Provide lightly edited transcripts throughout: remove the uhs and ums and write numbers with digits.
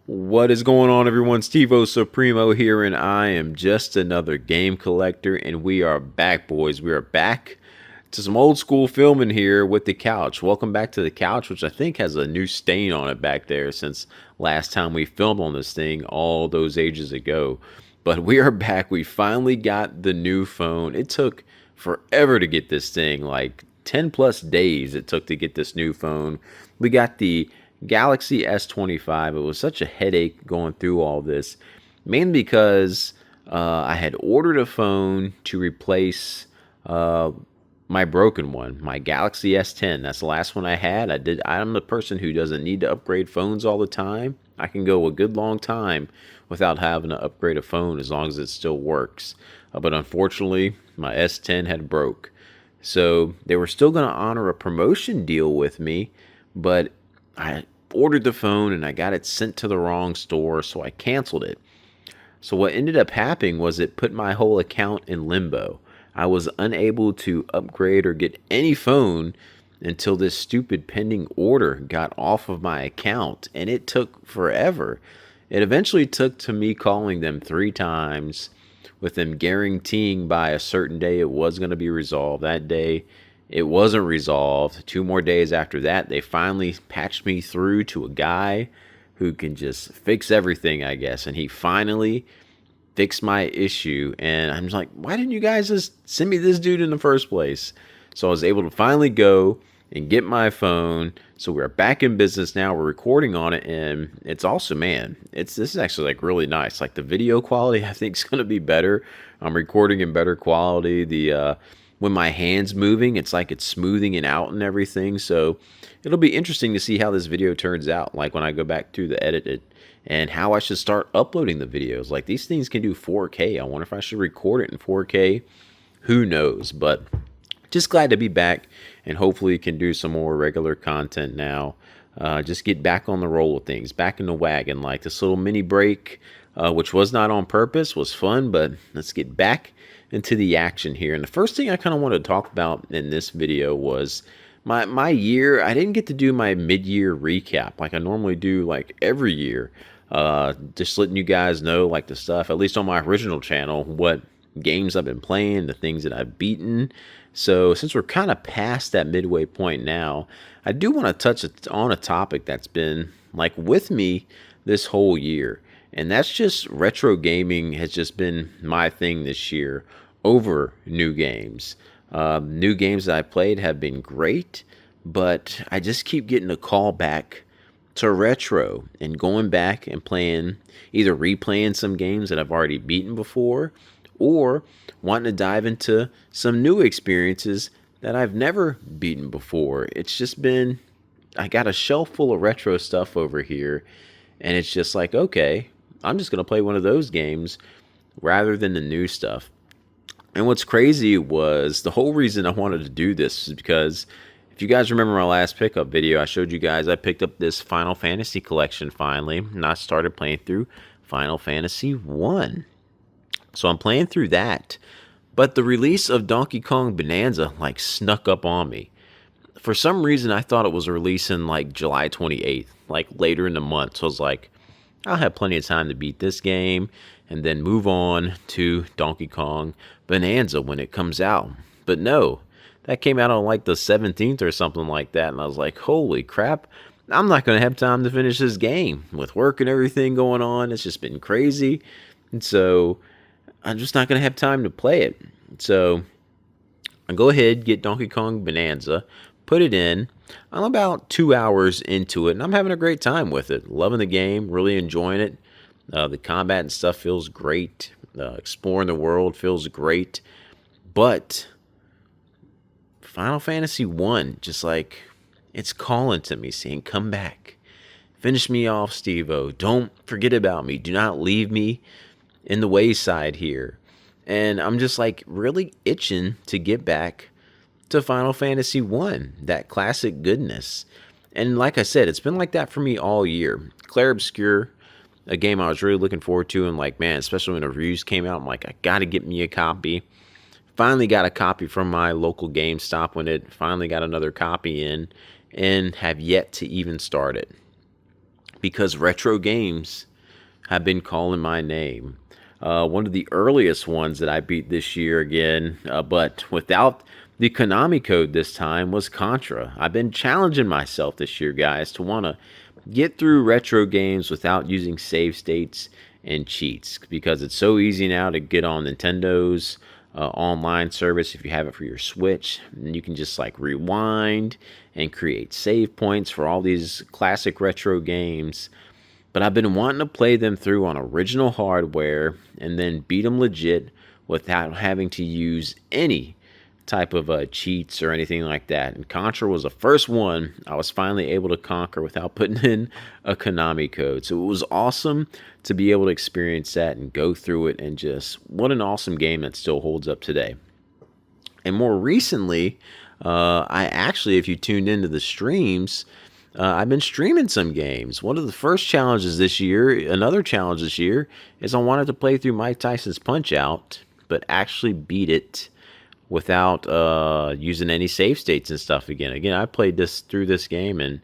What is going on, everyone? Steve-O Supremo here, and I am just another game collector, and we are back, boys. We are back to some old school filming here with the couch. Welcome back to the couch, which I think has a new stain on it back there since last time we filmed on this thing all those ages ago. But we are back. We finally got the new phone. It took forever to get this thing, like 10 plus days it took to get this new phone. We got the Galaxy S25. It was such a headache going through all this, mainly because I had ordered a phone to replace my broken one, my Galaxy S10. That's the last one I had. I'm the person who doesn't need to upgrade phones all the time. I can go a good long time without having to upgrade a phone as long as it still works. But unfortunately, my S10 had broke. So they were still going to honor a promotion deal with me, but I ordered the phone and I got it sent to the wrong store, so I canceled it. So what ended up happening was it put my whole account in limbo. I was unable to upgrade or get any phone until this stupid pending order got off of my account, and it took forever. It eventually took to me calling them 3 times with them guaranteeing by a certain day it was going to be resolved. That day, it wasn't resolved. 2 more days after that, they finally patched me through to a guy who can just fix everything, I guess. And he finally fixed my issue. And I'm just like, why didn't you guys just send me this dude in the first place? So I was able to finally go and get my phone. So we're back in business now. We're recording on it, and it's awesome, man. This is actually like really nice. Like the video quality, I think is going to be better. I'm recording in better quality. The when my hand's moving, it's like it's smoothing it out and everything. So it'll be interesting to see how this video turns out. Like when I go back to the edit it and how I should start uploading the videos. Like these things can do 4K. I wonder if I should record it in 4K. Who knows? But just glad to be back, and hopefully can do some more regular content now. Just get back on the roll of things, back in the wagon. Like this little mini break, which was not on purpose, was fun, but let's get back into the action here. And the first thing I kind of wanted to talk about in this video was my year. I didn't get to do my mid-year recap like I normally do like every year. Just letting you guys know like the stuff, at least on my original channel, what games I've been playing, the things that I've beaten. So since we're kind of past that midway point now, I do want to touch on a topic that's been like with me this whole year. And that's just retro gaming has just been my thing this year over new games. New games that I played have been great, but I just keep getting a call back to retro and going back and playing, either replaying some games that I've already beaten before or wanting to dive into some new experiences that I've never beaten before. It's just been, I got a shelf full of retro stuff over here, and it's just like, okay, I'm just going to play one of those games rather than the new stuff. And what's crazy was the whole reason I wanted to do this is because if you guys remember my last pickup video, I showed you guys I picked up this Final Fantasy collection finally, and I started playing through Final Fantasy 1. So I'm playing through that. But the release of Donkey Kong Bonanza like snuck up on me. For some reason, I thought it was releasing like July 28th, like later in the month. So I was like, I'll have plenty of time to beat this game and then move on to Donkey Kong Bonanza when it comes out. But no, that came out on like the 17th or something like that. And I was like, holy crap, I'm not going to have time to finish this game with work and everything going on. It's just been crazy. And so I'm just not going to have time to play it. So I go ahead, get Donkey Kong Bonanza, put it in. I'm about 2 hours into it, and I'm having a great time with it. Loving the game, really enjoying it. The combat and stuff feels great. Exploring the world feels great. But Final Fantasy 1, just like, it's calling to me, saying, come back. Finish me off, Steve-O. Don't forget about me. Do not leave me in the wayside here. And I'm just like really itching to get back to Final Fantasy 1, that classic goodness. And like I said, it's been like that for me all year. Clair Obscur, a game I was really looking forward to, and like, man, especially when the reviews came out, I'm like, I gotta get me a copy. Finally got a copy from my local GameStop when it finally got another copy in, and have yet to even start it. because retro games have been calling my name. One of the earliest ones that I beat this year again, but without the Konami code this time, was Contra. I've been challenging myself this year, guys, to want to get through retro games without using save states and cheats, because it's so easy now to get on Nintendo's online service if you have it for your Switch. And you can just like rewind and create save points for all these classic retro games. But I've been wanting to play them through on original hardware and then beat them legit without having to use any type of cheats or anything like that. And Contra was the first one I was finally able to conquer without putting in a Konami code. So it was awesome to be able to experience that and go through it, and just what an awesome game that still holds up today. And more recently, I actually, if you tuned into the streams, I've been streaming some games. One of the first challenges this year, another challenge this year, is I wanted to play through Mike Tyson's Punch-Out, but actually beat it without using any save states and stuff again. Again, I played this through this game and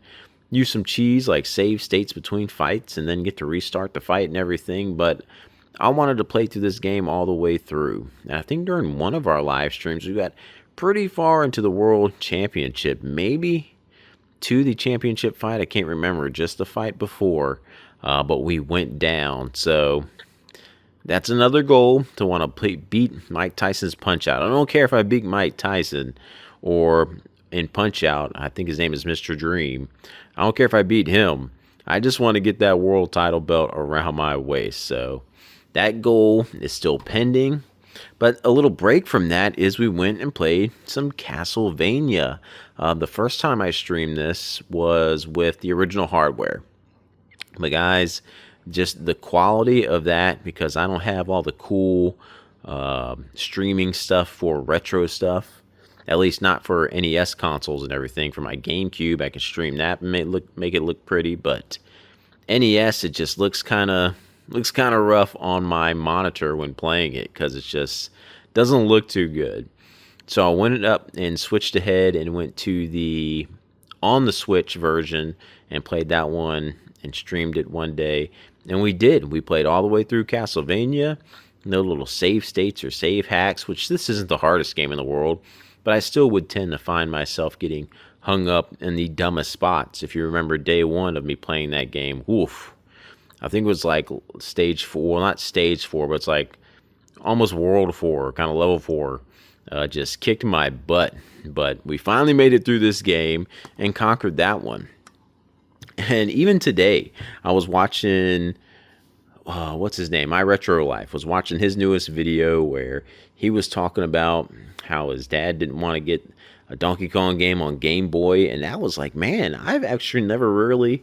used some cheese like save states between fights and then get to restart the fight and everything. But I wanted to play through this game all the way through. And I think during one of our live streams, we got pretty far into the World Championship, maybe to the championship fight. I can't remember, just the fight before, but we went down. So that's another goal, to want to beat Mike Tyson's Punch-Out. I don't care if I beat Mike Tyson or in Punch-Out, I think his name is Mr. Dream. I don't care if I beat him. I just want to get that world title belt around my waist. So that goal is still pending. But a little break from that is we went and played some Castlevania. The first time I streamed this was with the original hardware. But guys, just the quality of that, because I don't have all the cool streaming stuff for retro stuff, at least not for NES consoles and everything. For my GameCube, I can stream that and make it look pretty, but NES, it just looks kind of rough on my monitor when playing it, because it just doesn't look too good. So I went up and switched ahead and went to the on the Switch version and played that one and streamed it one day. And we played all the way through Castlevania. No little save states or save hacks, which this isn't the hardest game in the world, but I still would tend to find myself getting hung up in the dumbest spots. If you remember day one of me playing that game, oof, I think it was like stage 4, well, not stage 4, but it's like almost world 4, kind of level 4. Just kicked my butt, but we finally made it through this game and conquered that one. And even today, I was watching, what's his name? My Retro Life. Was watching his newest video where he was talking about how his dad didn't want to get a Donkey Kong game on Game Boy. And that was like, man, I've actually never really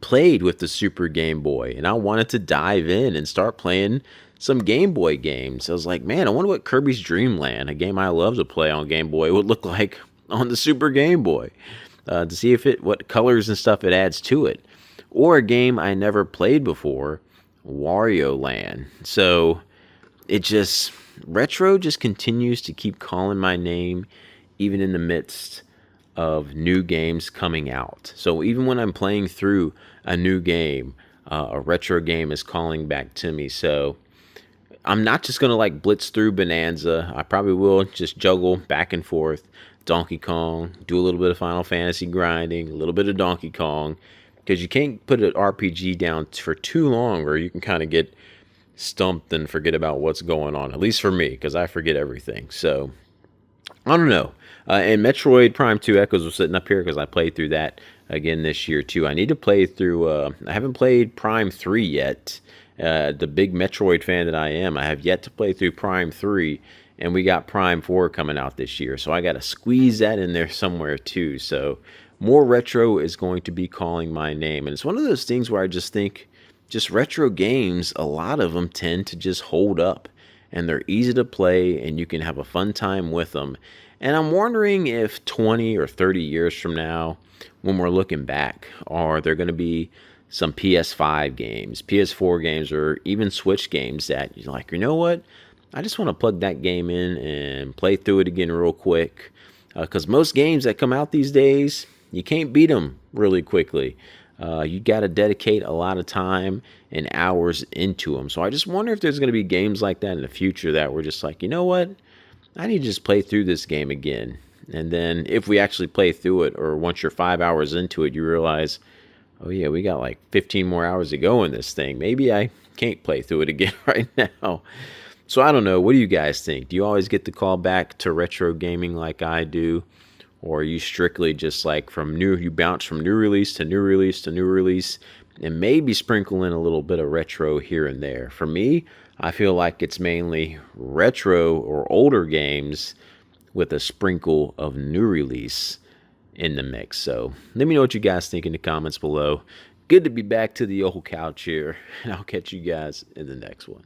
played with the Super Game Boy. And I wanted to dive in and start playing some Game Boy games. I was like, man, I wonder what Kirby's Dream Land, a game I love to play on Game Boy, would look like on the Super Game Boy. To see what colors and stuff it adds to it. Or a game I never played before, Wario Land. So retro just continues to keep calling my name, even in the midst of new games coming out. So even when I'm playing through a new game, a retro game is calling back to me. So I'm not just going to like blitz through Bonanza. I probably will just juggle back and forth. Donkey Kong, do a little bit of Final Fantasy grinding, a little bit of Donkey Kong, because you can't put an RPG down for too long or you can kind of get stumped and forget about what's going on, at least for me, because I forget everything. So I don't know. And Metroid Prime 2 Echoes was sitting up here because I played through that again this year too. I need to play through, I haven't played Prime 3 yet. The big Metroid fan that I am, I have yet to play through Prime 3. And we got Prime 4 coming out this year. So I got to squeeze that in there somewhere too. So more retro is going to be calling my name. And it's one of those things where I just think just retro games, a lot of them tend to just hold up. And they're easy to play and you can have a fun time with them. And I'm wondering if 20 or 30 years from now, when we're looking back, are there going to be some PS5 games, PS4 games, or even Switch games that you're like, you know what? I just want to plug that game in and play through it again real quick. Because most games that come out these days, you can't beat them really quickly. You got to dedicate a lot of time and hours into them. So I just wonder if there's going to be games like that in the future that we're just like, you know what? I need to just play through this game again. And then if we actually play through it, or once you're 5 hours into it, you realize, oh yeah, we got like 15 more hours to go in this thing. Maybe I can't play through it again right now. So I don't know. What do you guys think? Do you always get the call back to retro gaming like I do? Or are you strictly just like you bounce from new release to new release to new release and maybe sprinkle in a little bit of retro here and there? For me, I feel like it's mainly retro or older games with a sprinkle of new release in the mix. So let me know what you guys think in the comments below. Good to be back to the old couch here, and I'll catch you guys in the next one.